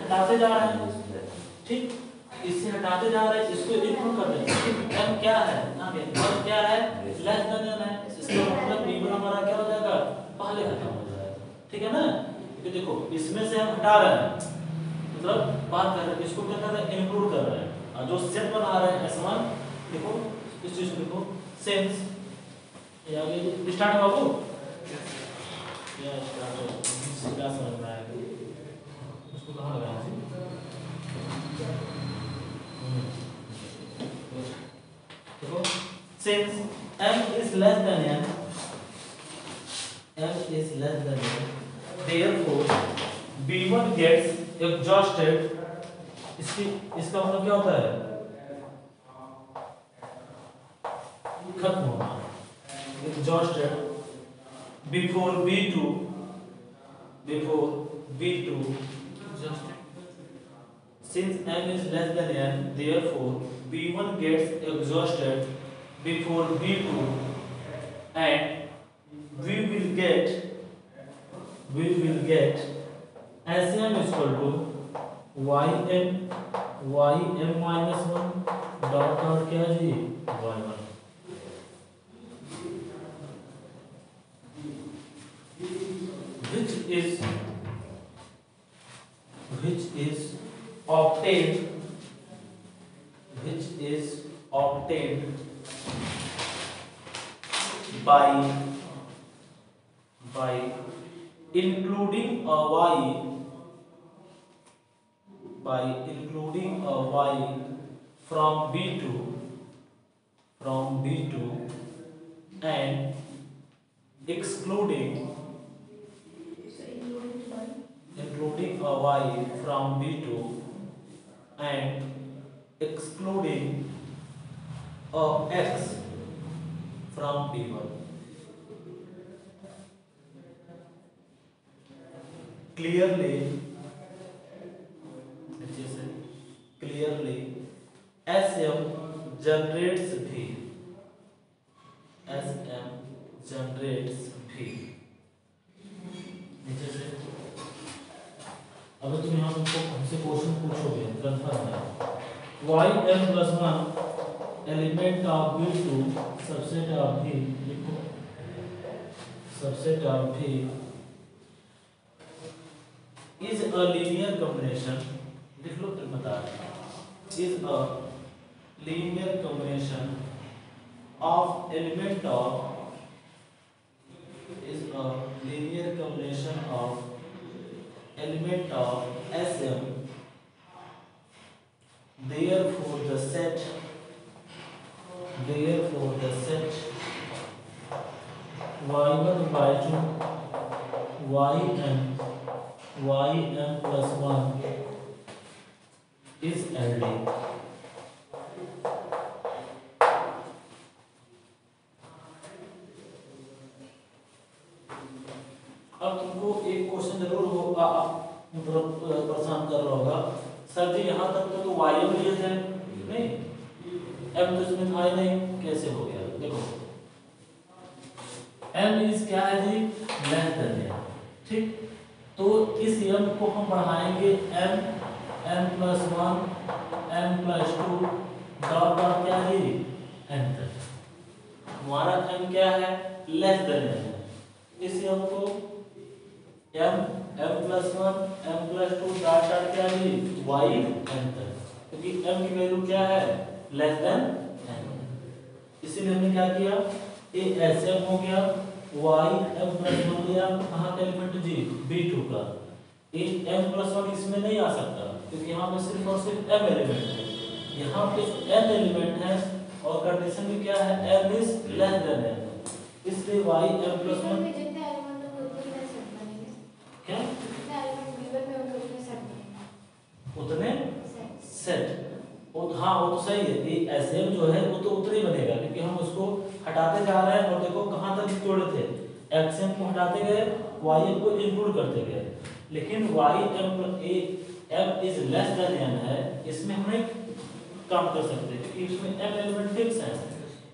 हटाते जा रहे हैं, ठीक, इससे हटाते जा रहे हैं, इसको इंक्लूड कर देंगे। m क्या है, यहाँ पे m क्या है, लेस देन n है, इसका मतलब b1 हमारा क्या हो जाएगा, पहले खत्म हो जाएगा, ठीक है ना। तो देखो इसमें से हम हटा रहे हैं, मतलब बात कर रहे हैं, इसको क्या कर रहे हैं, इंक्लूड कर रहे हैं, और जो सेट बना रहे हैं S1, देखो इस चीज को देखो, सेंस ये आगे स्टार्ट बाबू, या स्टार्ट क्या समझ में आएगा, उसको कहाँ लगाया जी, देखो since m is less than n, m is less than n, therefore b1 gets exhausted, इसका मतलब क्या होता है, खत्म होना, exhausted before b2 since m is less than n, therefore b1 gets exhausted before b2, and we will get Sm is equal to ym minus 1 dot क्या है जी, y1, which is obtained by including a y from b2 and including a y from b2 and excluding a x from b1. Clearly Sm generates V. अगर तुम यहाँ तुमको हमसे question पूछोगे confirm है, ym plus 1 element of B2 subset of V, लिखो subset of V is a linear combination, लिख लो फिर बता रहे, is a linear combination of element of Sm, therefore the set y1 by 2 ym plus 1 is LD. अब तुमको एक question जरूर होगा, परेशान कर रहा होगा, सर जी यहाँ तक तो ym लिए थे नहीं, m तो इसमें था ही नहीं, कैसे हो गया, देखो m इज क्या है जी, लेस देन n, ठीक, तो इस m को हम बढ़ाएंगे m plus 1 m plus 2 dot dot क्या है जी, n तक, हमारा m क्या है, लेस देन n, इस m को m plus 1 m plus 2 dot dot क्या है जी, y n तक, क्योंकि m की वैल्यू क्या है, लेस देन n, इसीलिए हमने क्या किया, ये Sm हो गया, y m plus 1 लिया, कहाँ का एलिमेंट जी, B2 का, ये m plus 1 इसमें नहीं आ सकता, क्योंकि यहाँ पे सिर्फ और सिर्फ m एलिमेंट है, यहाँ पे n एलिमेंट है, और कंडीशन भी क्या है, m is less than n, इसलिए y m plus 1 क्या उतने सेट, हाँ वो तो सही है, ये Sm जो है वो तो उतना ही बनेगा, क्योंकि हम उसको हटाते जा रहे हैं, और देखो कहाँ तक जोड़े थे, Xm को हटाते गए, Ym को इंक्लूड करते गए, लेकिन m is less than n है, इसमें हम नहीं काम कर सकते, क्योंकि इसमें m एलिमेंट फिक्स है,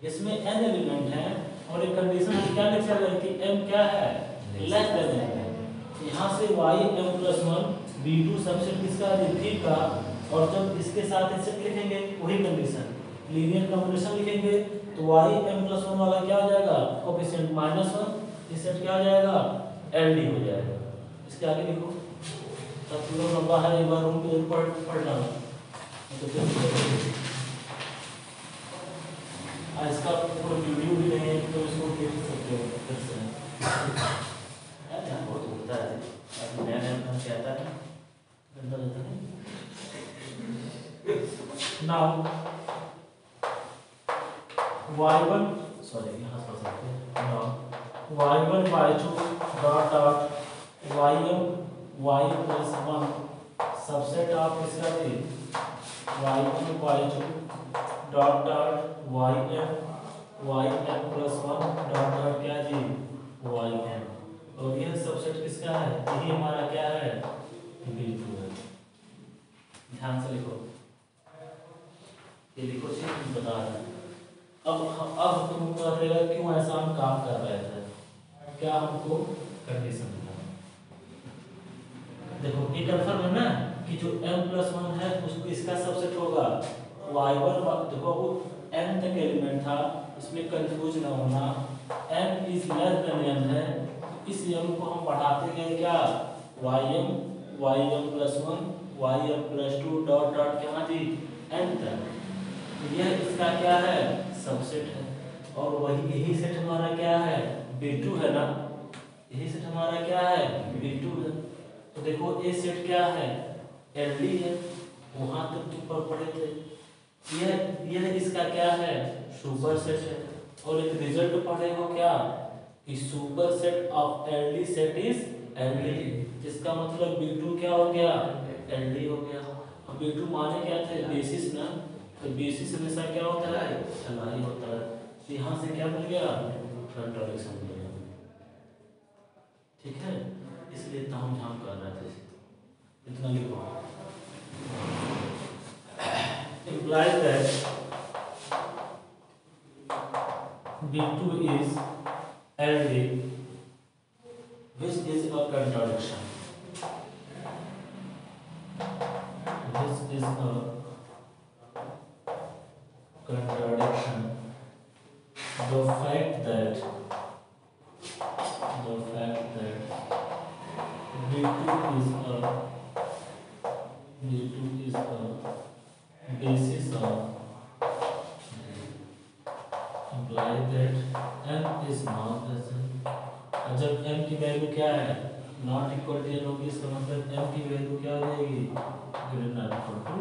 इसमें n एलिमेंट है, और एक कंडीशन क्या लिखा गया कि m क्या है, लेस देन n है, यहाँ से ym plus 1 B2 सबसेट किसका है V का, और जब इसके साथ सेट लिखेंगे वही कंडीशन लीनियर कॉम्बिनेशन लिखेंगे तो ym+1 वाला क्या हो जाएगा कोएफिशिएंट -1, इस सेट क्या हो जाएगा LD हो जाएगा। इसके आगे लिखो तब पूरा लंबा है, एक बार रूम पे पढ़ लेना तो फिर इसका पूरा वीडियो भी नहीं है तो इसको देख सकते हो फिर से यार बहुत होता है अभी नया नया काम क्या आता है गंदा रहता है। नाउ y1 सॉरी यहाँ पर सकते हैं now y1 y2 dot dot y+1 subset of इसका थी y1 y2 dot dot yn+1 dot dot क्या जी yn, और यह सबसेट किसका है, यही हमारा क्या है B2 है। ध्यान से लिखो, ये लिखो चीज बता रहे हैं। अब तुमको बताएगा क्यों ऐसा हम काम कर रहे थे, क्या हमको कंडीशन था। देखो ये कंफर्म है ना कि जो m+1 है उसको इसका सबसेट होगा y1, देखो वो n तक एलिमेंट था, इसमें कंफ्यूज ना होना, n is less than n है, इस m को हम बढ़ाते गए क्या ym+1 ym+2 डॉट डॉट क्या थी n तक, यह इसका क्या है सबसेट है, और वही यही सेट हमारा क्या है B2 है ना, यही सेट हमारा क्या है B2 है। तो देखो ये सेट क्या है LD है, वहां तक तुम पढ़े थे, यह इसका क्या है सुपर सेट है, और एक रिजल्ट पढ़े हो क्या कि super set of LD set is LD, जिसका मतलब B2 क्या हो गया LD हो गया। अब B2 माने क्या थे बेसिस ना, तो बेसिस हमेशा क्या होता है LI होता है, तो यहाँ से क्या मिल गया कंट्राडिक्शन मिल गया, ठीक है, इसलिए ताम झाम कर रहे थे, इतना लिखो। Implies that B2 is LD, which is a contradiction. This is a contradiction. The fact that B2 is a basis of imply that m is not the same, जब m की वैल्यू क्या है नॉट इक्वल टू n होगी, इसका मतलब m की value क्या हो जाएगी ग्रेटर देन इक्वल टू,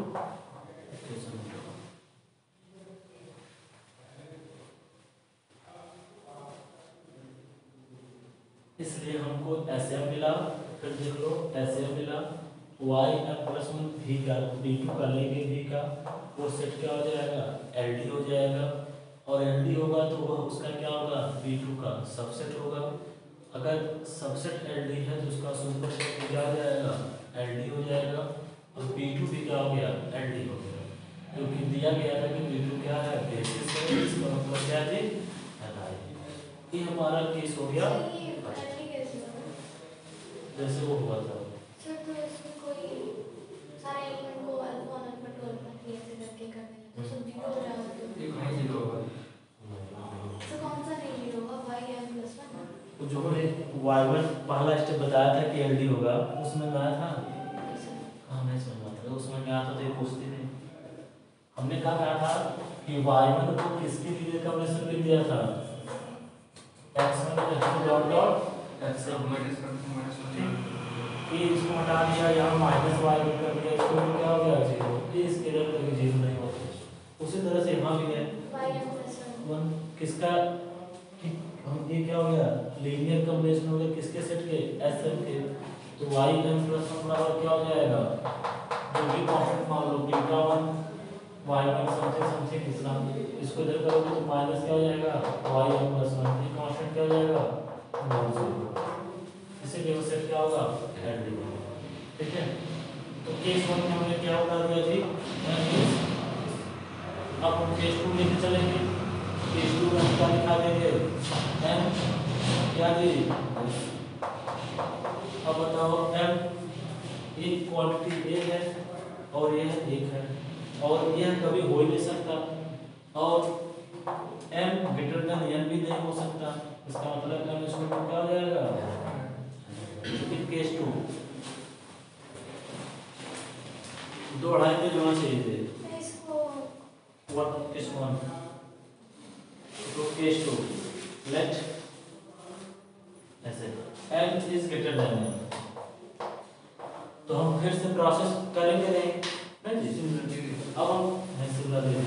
इसलिए हमको SM मिला, फिर देख लो SM मिला ym+1 v का B2 का लेंगे v का, वो सेट क्या हो जाएगा LD हो जाएगा, और LD होगा तो वह उसका क्या होगा B2 का सबसेट होगा, अगर सबसेट LD है तो उसका सुपरसेट क्या हो जाएगा LD हो जाएगा, और B2 भी क्या हो गया LD हो गया, क्योंकि दिया गया था कि B2 क्या है बेसिस है, इसका मतलब क्या है LI। ये हमारा केस हो गया जैसे वो हुआ था। सर तो इसमें कोई सारे एलिमेंट को अल्फा और अल्फा टू अल्फा 3 ऐसे करके करने हैं तो सब जीरो हो जाएगा, तो एक नहीं जीरो होगा, तो कौन सा नहीं जीरो होगा ym+1, तो जो हमने y1 पहला स्टेप बताया था कि LD होगा, उसमें आया था हाँ नहीं समझ में आता, उसमें क्या आता था ये पूछते थे, हमने क्या कहा था कि y1 को किसके लिए कॉम्बिनेशन लिख दिया था x1 डॉट डॉट x1, ये इसको हटा दिया, यहाँ माइनस वाई कर दिया, इसको क्या हो गया जीरो, ये स्केलर कभी जीरो नहीं होता, उसी तरह से यहाँ भी है ym+1 किसका हम ये क्या हो गया लीनियर कॉम्बिनेशन हो गया किसके सेट के SM के, तो ym+1 बराबर क्या हो जाएगा जो भी कांस्टेंट मान लो β1 y1 समथिंग समथिंग इतना, इसको इधर करोगे तो माइनस क्या हो जाएगा ym+1, ये कांस्टेंट क्या हो जाएगा नॉन जीरो, इसीलिए वो सेट क्या होगा LD, ठीक है। तो केस 1 में हमने क्या बता दिया जी अब हम केस 2 लेके चलेंगे, केस 2 में हम क्या दिखा देंगे m क्या जी, अब बताओ m एक क्वांटिटी ए है और यह एक है और यह कभी हो ही नहीं सकता और m ग्रेटर देन n भी नहीं हो सकता। इसका मतलब m इसको क्या हो जाएगा इन केस 2 दो अढ़ाई पेज होना चाहिए थे मैं इसको व्हाट केस 1 तो केस 2 लेट ऐसे m is greater than n तो हम फिर से प्रोसेस करेंगे नहीं जी अब हम ऐसे लगे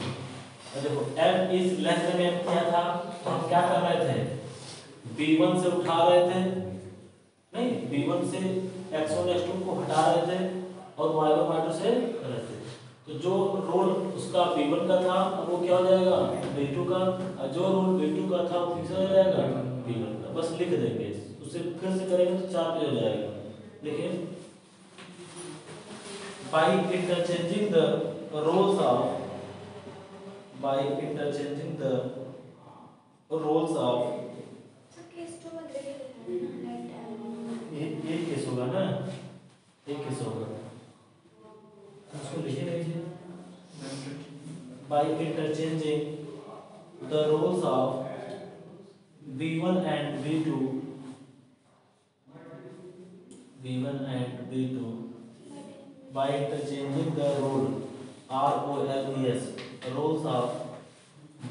देखो m is less than m क्या था तो हम क्या कर रहे थे b1 से उठा रहे थे नहीं b1 से x1 x2 को हटा रहे थे और y1 y2 से कर रहे थे तो जो रोल उसका b1 का था अब वो क्या हो जाएगा b2 का और जो रोल b2 का था वो किसका हो जाएगा b1 का बस लिख देंगे उससे फिर से करेंगे तो 4 पेज हो जाएगा। देखिए by interchanging the roles of sir case 2 में ग्रेड लेट एक केस होगा ना एक केस होगा उसको लिखे लीजिए by interchanging the roles of b1 and b2 by interchanging the roles of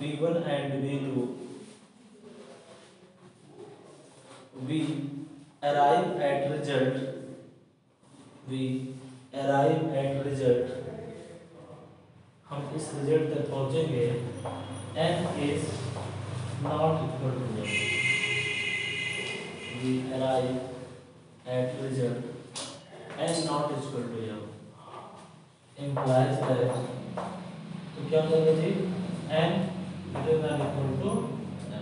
b1 and b2 we arrive at result हम इस रिजल्ट तक पहुंचेंगे n is not equal to m we arrive at result n not equal to m implies that तो क्या हो जाएगा जी n greater than equal to m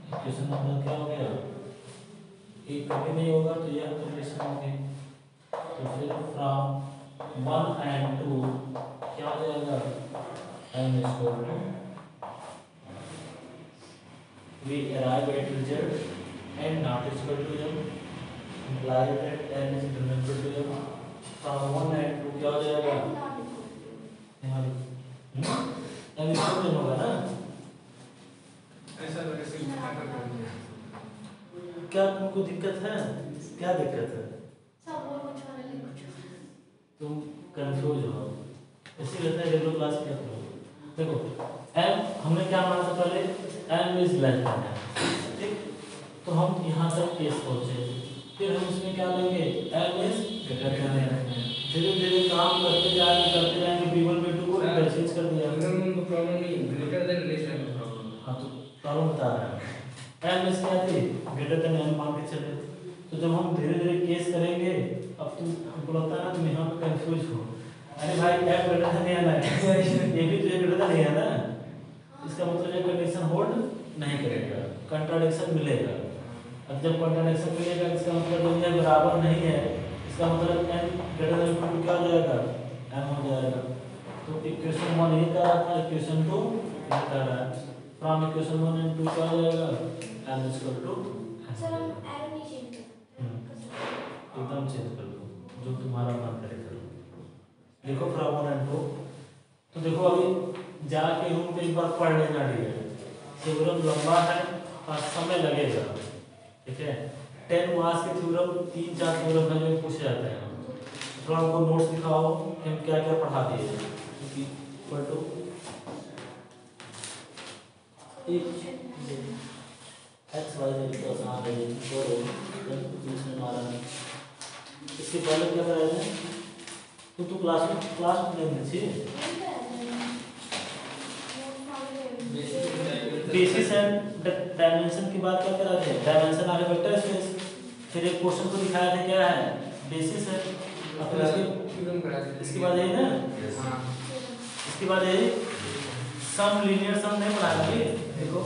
equation number क्या हो गया एक कभी नहीं होगा तो यह कंडीशन होगी तो फिर फ्रॉम 1 and 2 क्या हो जाएगा n is equal to we arrive at result n not equal to m implies that n is greater than equal to m from 1 and 2 क्या हो जाएगा यहाँ n equal to होगा ना ऐसा लगे सिर्फ खाता क्या तुमको दिक्कत है क्या दिक्कत है सब और कुछ और ले कुछ तुम कंफ्यूज हो इसी रहता है रेगुलर क्लास क्या करो देखो m हमने क्या माना था पहले m is less than n ठीक तो हम यहाँ तक केस पहुँचे फिर हम इसमें क्या लेंगे m is greater than n धीरे धीरे काम करते जाएंगे b1 b2 को इंटरचेंज कर दिया तो प्रॉब्लम नहीं greater than less than problem हाँ तो प्रॉब्लम बता रहा है m इज क्या थी ग्रेटर देन n मान के चले तो जब हम धीरे धीरे केस करेंगे अब तुम हमको लगता है ना तुम यहाँ पे कंफ्यूज हो अरे भाई m ग्रेटर देन n है ये भी तो ग्रेटर देन है ना इसका मतलब ये कंडीशन होल्ड नहीं करेगा कंट्राडिक्शन मिलेगा अब जब कंट्राडिक्शन मिलेगा इसका मतलब जब यह बराबर नहीं है इसका मतलब n greater than equal to क्या हो जाएगा m हो जाएगा तो इक्वेशन 1 ये कह रहा था इक्वेशन 2 ये कह रहा है फ्रॉम इक्वेशन 1 and 2 क्या हो जाएगा m is equal to sir हम एरो नहीं चेंज कर एकदम चेंज कर दो जो तुम्हारा मन करे करो देखो फ्रॉम 1 and 2 तो देखो अभी जाके रूम पे एक बार पढ़ लेना ठीक है थ्योरम लंबा है और समय लगेगा ठीक है 10 मार्क्स के थ्योरम 3-4 थ्योरम है जो पूछे जाते हैं थोड़ा हमको नोट्स दिखाओ कि हम क्या क्या पढ़ा दिए क्योंकि पढ़ लो एक्स वाई जेड को आसान है करो बीच में मारा नहीं इसके पहले क्या कराया था तो क्लास में लेनी चाहिए बेसिस एंड डायमेंशन की बात क्या कर रहे थे डायमेंशन आगे वेक्टर स्पेस फिर एक क्वेश्चन को दिखाया था क्या है बेसिस है और फिर इसके बाद यही ना इसके बाद यही सम लीनियर सम नहीं बनाएंगे देखो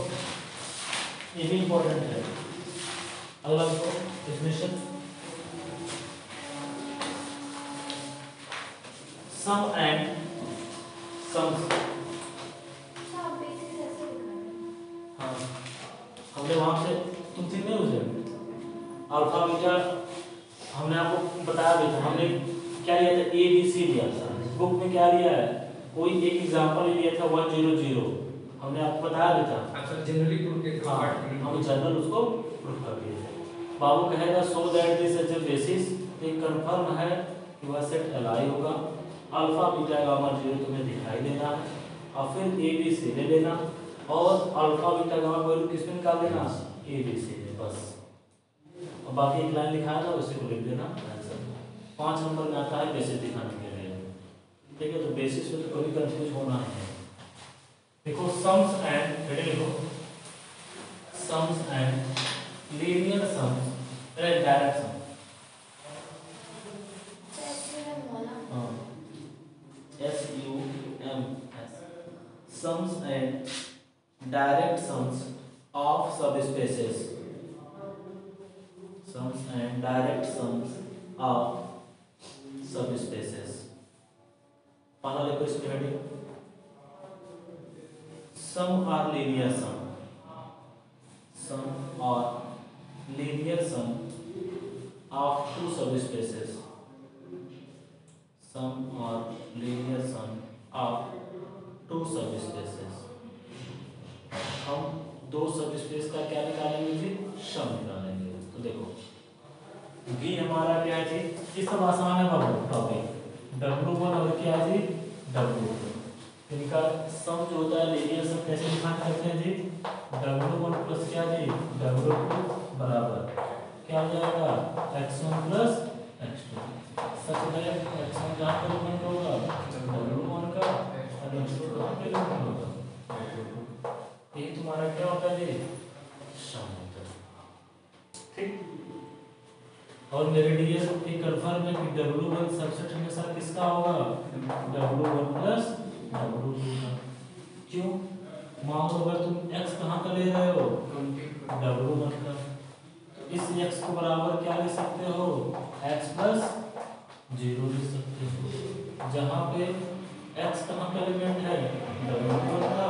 ये भी इम्पोर्टेंट है अगला देखो डेफिनेशन सम एंड सम्स सब बेसिस ऐसे दिखा हाँ हमने वहां से तुम तीन नहीं उसे अल्फा बीटा हमने आपको बताया भी था हमने क्या लिया था, ABC लिया था। बुक में क्या लिया है, कोई एक एग्जांपल लिया था 100, हमने आपको बताया भी था। अच्छा जनरली प्रूफ के हाँ, हम जनरल उसको प्रूफ कर दिए थे। बाबू कहेगा so that this is a basis, ये कंफर्म है कि वह सेट एलाई होगा। अल्फा बीटा गामा 0 तुम्हें दिखाई देना है और फिर ABC ले लेना और अल्फा बीटा गामा वैल्यू किसमें निकाल देना, ABC में, बस। और बाकी एक लाइन लिखा है ना उसी को लिख देना आंसर। 5 नंबर में आता है बेसिस दिखाने के लिए, ठीक है। तो बेसिस में तो कभी कंफ्यूज होना है। देखो सम्स एंड लिखो, sums and linear sums direct sum, SUMS, sums and direct sums of subspaces, sums and direct sums of subspaces। पहला देखो इसमें heading, sum or linear sum, sum or linear sum of two subspaces, sum or linear sum of two subspaces। हम दो subspace का क्या निकालेंगे जी, सम निकालेंगे। तो देखो V हमारा क्या है जी, ये सब आसान है बाबू टॉपिक। W1 और क्या है जी, W2। इनका सम जो होता है लीनियर सम कैसे डिफाइन करते हैं जी, W1 प्लस क्या जी, W2 बराबर क्या हो जाएगा, x1 प्लस x2। सच में x1 जहाँ पर एलिमेंट होगा W1 का और x2 कहाँ पे एलिमेंट होगा, ये तुम्हारा क्या होता है जी, सम होता है, ठीक। और मेरे लिए ये कंफर्म है कि W1 सबसेट हमेशा किसका होगा, W1 प्लस W2 का। क्यों, मान लो अगर तुम x कहाँ का ले रहे हो, W1 का, तो इस x को बराबर क्या ले सकते हो, x प्लस 0 ले सकते हो, जहाँ पे x कहाँ का एलिमेंट है, W1 का,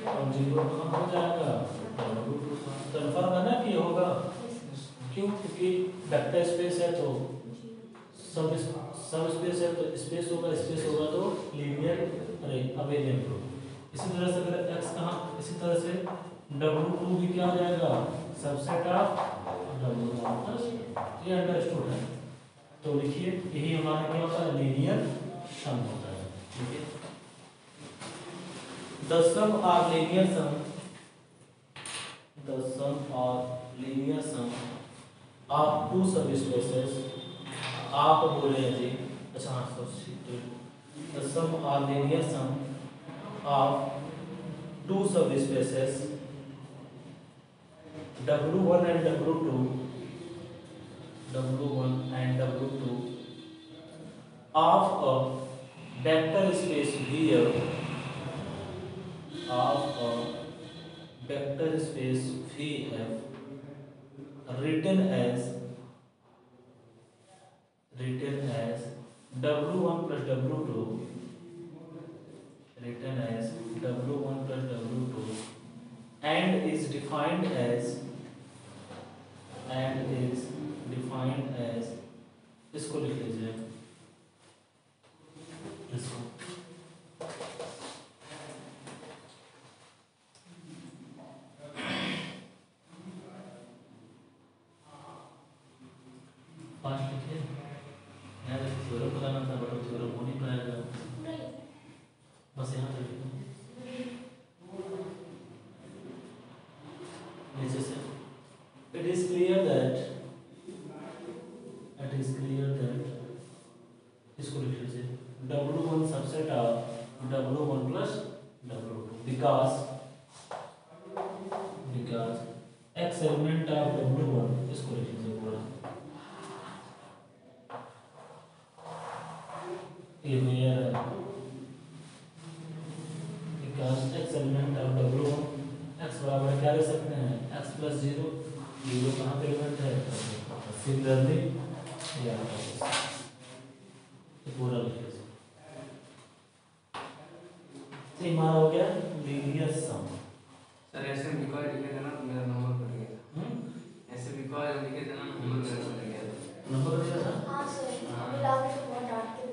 और 0 कहाँ हो जाएगा, W2 का। कंफर्म है ना कि होगा, क्यों, क्योंकि वेक्टर स्पेस है तो सब स्पेस है तो स्पेस होगा तो लीनियर अवेलेबल। इसी तरह से अगर x कहाँ, इसी तरह से W2 भी क्या हो जाएगा, सबसेट ऑफ W1, ये अंडरस्टूड है। तो लिखिए यही हमारा क्या होता है, लीनियर सम होता है, ठीक है। द सम और लीनियर सम, द सम और linear sum of two subspaces, आप बोले हैं जी, अच्छा हाँ द सम और linear sum of two subspaces W1 and W2, W1 and W2 of a vector space VF, of a vector space VF written as W1 plus W2, written as W1 plus W2 and is defined as इसको लिख लीजिए, इसको पांच लिखिए, यार theorem बताना था but theorem हो नहीं पाएगा, बस यहाँ पे नीचे से it is clear that इसको लिख लीजिए W1 subset of W1 plus W2 because x element of W1, इसको लिख लीजिए पूरा, ये मेरा because x element of W1, x बराबर क्या ले सकते हैं, x प्लस 0, 0 कहाँ पे एलिमेंट है, सिमिलरली पूरा लिख लीजिए। तो हमारा हो गया लीनियर सम। सर ऐसे बिकॉज लिखे थे ना तो मेरा नंबर कट गया, ऐसे बिकॉज लिखे थे ना नंबर मेरा कट गया, नंबर कट गया था। हाँ सर, अभी लास्ट में बहुत डांट के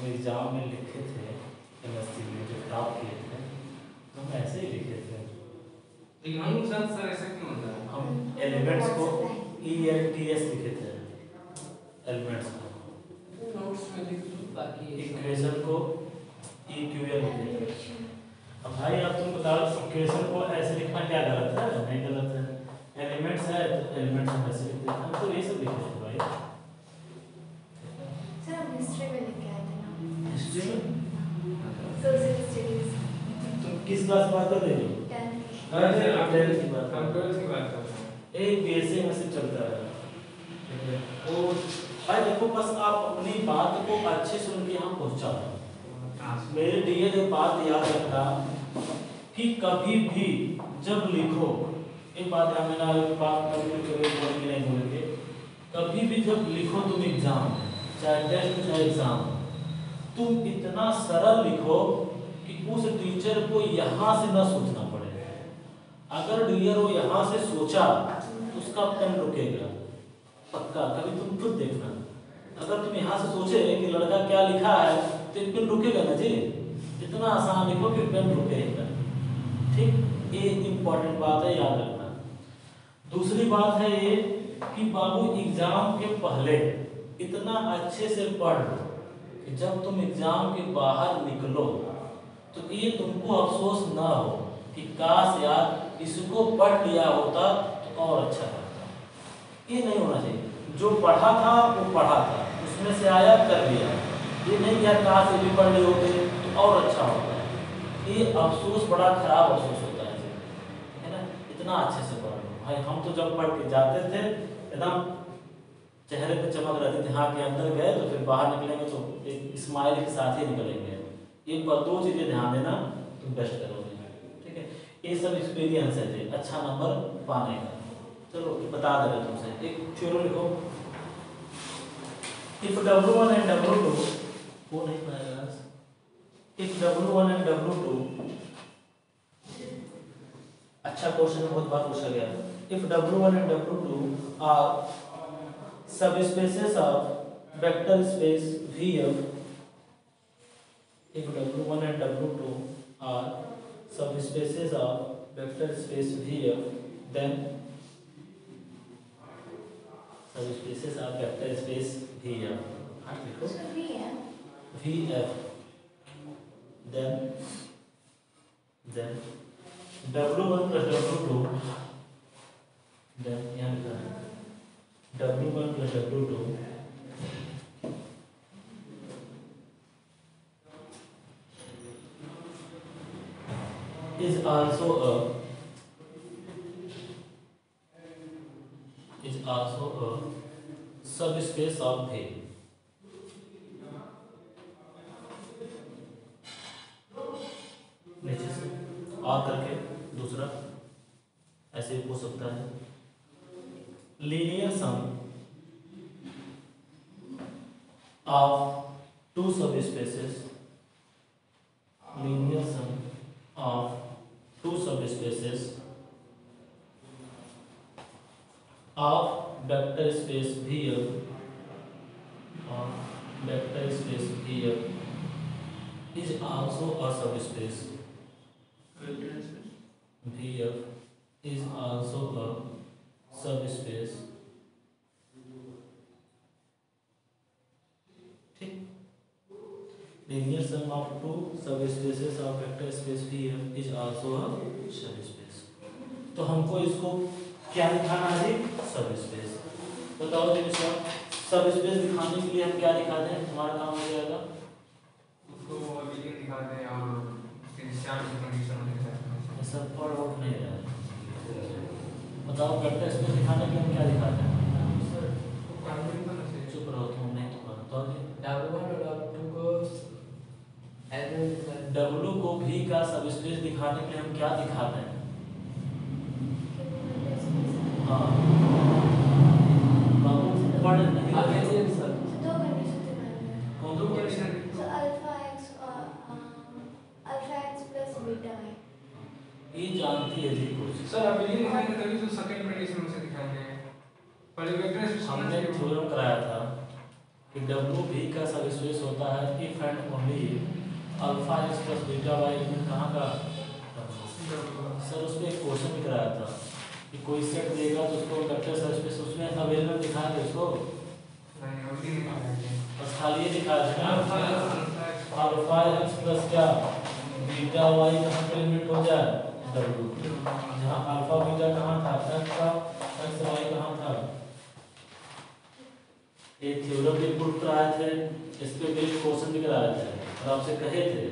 हम एग्जाम में लिखे थे केमिस्ट्री में जो टॉप किए थे तो हम ऐसे ही लिखे थे। लेकिन हम सर सर ऐसा क्यों होता है? हम एलिमेंट्स को ELTS लिखे थे, एलिमेंट्स को नोट्स में लिख दो बाकी इक्वेशन को EQL लिखे थे। अब भाई अब तुम बताओ इक्वेशन को ऐसे लिखना क्या गलत है? नहीं गलत है। एलिमेंट्स है तो एलिमेंट्स हम ऐसे लिखते हैं, हम तो ये सब लिखे थे भाई। सर हम हिस्ट्री में लिख के आए थे ना, हिस्ट्री में सोशल स्टडीज तुम किस क्लास में बात कर रहे हो? 10th की। अरे आप 12th की बात हम कर रहे 12th की बात कर रहे हैं। हो। एक BSc में से चलता है, ठीक है? तो भाई देखो बस आप अपनी बात को अच्छे से उनके यहाँ पहुँचा दो। मेरे लिए जो बात याद रखना कि कभी भी जब लिखो, एक बात ध्यान देना, एक बात कभी बोलेंगे नहीं बोलेंगे, कभी भी जब लिखो तुम एग्जाम, चाहे टेस्ट चाहे एग्जाम, तुम इतना सरल लिखो कि उस टीचर को यहाँ से ना सोचना पड़े। अगर डियर वो यहाँ से सोचा तो उसका पेन रुकेगा पक्का, कभी तुम खुद देखना। अगर तुम यहाँ से सोचे कि लड़का क्या लिखा है तो पेन रुकेगा ना जी, इतना आसान लिखो कि पेन रुकेगा। ठीक, ये इम्पोर्टेंट बात है, याद रखना। दूसरी बात है ये कि बाबू एग्जाम के पहले इतना अच्छे से पढ़ लो कि जब तुम एग्जाम के बाहर निकलो तो ये तुमको अफसोस ना हो कि काश यार इसको पढ़ लिया होता तो और अच्छा होता। ये नहीं होना चाहिए, जो पढ़ा था वो पढ़ा था, उसमें से आया कर लिया, ये नहीं यार काश ये भी पढ़ लिए होते तो और अच्छा होता है। ये अफसोस बड़ा खराब अफसोस होता है ना। इतना अच्छे से पढ़ लो भाई। हम तो जब पढ़ के जाते थे एकदम चेहरे पे चमक रहती थी, हाँ के अंदर गए तो फिर बाहर निकलेंगे तो एक स्माइल के साथ ही निकलेंगे। एक बार दो चीजें ध्यान देना, तुम बेस्ट करोगे, ठीक है? ये सब एक्सपीरियंस है जी अच्छा नंबर पाने का। चलो बता दे रहे तुमसे, एक थ्योरम लिखो। इफ W1 and W2 वो नहीं पाएगा। इफ W1 and W2, अच्छा क्वेश्चन बहुत बार पूछा गया। If W1 and W2 are subspaces of vector space VF, if W1 and W2 are subspaces of vector space VF, then subspaces of vector space VF. हाँ लिखो So we है VF, then W1 plus W2, then यहाँ लिखा है W1 plus W2 is also a subspace of V. नीचे से और करके दूसरा ऐसे भी हो सकता है। Linear sum of two subspaces, linear sum of two subspaces of vector space VF, is also a subspace. VF is also a subspace. ठीक, linear sum of two subspaces of vector space VF is also a subspace. तो हमको इसको क्या दिखाना है जी? Subspace. बताओ जी sir, subspace दिखाने के लिए हम क्या दिखाते हैं? हमारा काम हो जाएगा उसको रीजन दिखाते हैं और उसके डिस्चार्ज की कंडीशन दिखाते हैं। सब फॉर आउट नहीं रहा। बताओ वेक्टर स्पेस दिखाने के लिए हम क्या दिखाते हैं? सर वो काल्पनिक होना चाहिए। चुप रहो तुम, नहीं तो बताओ जी। W1 और W2 को W को V का सबस्पेस दिखाने के लिए हम क्या दिखाते हैं? हाँ बाबू पढ़ नहीं आगे रहे। चलिए सर। दो कंडीशन दिखाएंगे। कौन दो दो condition So alpha x plus beta है। ये जानती है जी कुछ। सर अब ये दिखाएंगे तभी तो सेकंड कंडीशन में से दिखाएंगे। पहले वेक्टर स्पेस हमने थ्योरम कराया था कि डब्ल्यू भी का सबस्पेस होता है if and only alpha X plus beta Y element कहाँ का? सर उस पर एक क्वेश्चन भी कराया था कि कोई सेट देगा तो उसको वेक्टर सबस्पेस उसमें अवेलेबल दिखाएंगे उसको, बस खाली ये दिखाया था ना अल्फा एक्स प्लस क्या बीटा वाई कहाँ पे एलिमेंट हो जाए? डब्ल्यू। जहाँ अल्फा बीटा कहाँ था? एक्स का, एक्स वाई कहाँ था? एक थ्योरम भी प्रूव कराए थे, इस पे भी क्वेश्चन भी कराए थे और आपसे कहे थे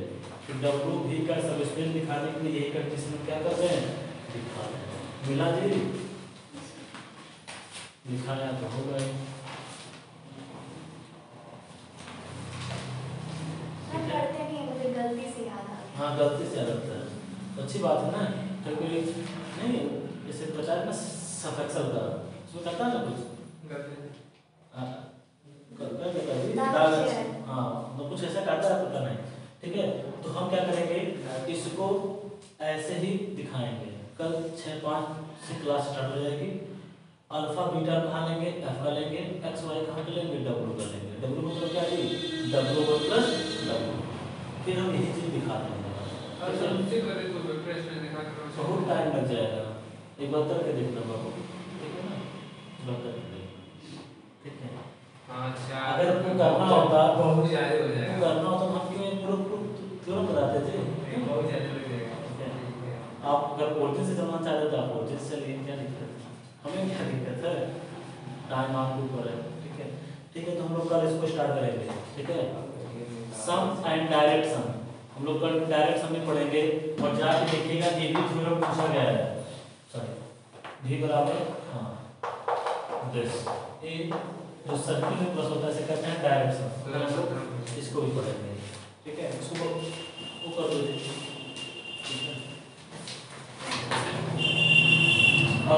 कि डब्ल्यू भी का सबस्पेस दिखाने के लिए यही कंडीशन क्या करते हैं? दिखा रहे हैं। मिला जी? दिखाया तो होगा ही। हम करते नहीं, मुझे गलती से याद आ गया। हाँ गलती से याद आता है, अच्छी बात है ना। तो कोई नहीं जैसे बता ना सफेक्सल का उसमें करता है ना कुछ हाँ तो कुछ ऐसा करता है पता नहीं, ठीक है। तो हम क्या करेंगे इसको ऐसे ही दिखाएंगे। कल 6-5 से क्लास स्टार्ट हो जाएगी। अल्फा बीटा कहाँ लेंगे? एफ का लेंगे। एक्स वाई कहाँ के लेंगे? डब्ल्यू का लेंगे। डब्ल्यू मतलब क्या है? W plus W. फिर हम यही चीज दिखा देंगे। बहुत टाइम लग जाएगा, एक बार करके देखना बाबू, ठीक है ना? बात करके ठीक है। अच्छा अगर तुम करना होता बहुत ज्यादा हो जाएगा, करना होता हम क्यों बताते थे? बहुत ज्यादा लग जाएगा। आप अगर ओरिजिन से चलना चाहते तो आप ओरिजिन से चलिए, क्या दिक्कत है? हमें क्या दिक्कत है? टाइम आपके ऊपर है, ठीक है। ठीक है तो हम लोग कल इसको स्टार्ट करेंगे, ठीक है। सम एंड डायरेक्ट सम हम लोग कल डायरेक्ट सम में पढ़ेंगे और जाके देखिएगा ये भी थ्योरम पूछा गया है। सॉरी v बराबर हाँ दिस ए जो सर्किल में प्लस होता है इसे कहते हैं डायरेक्ट सम।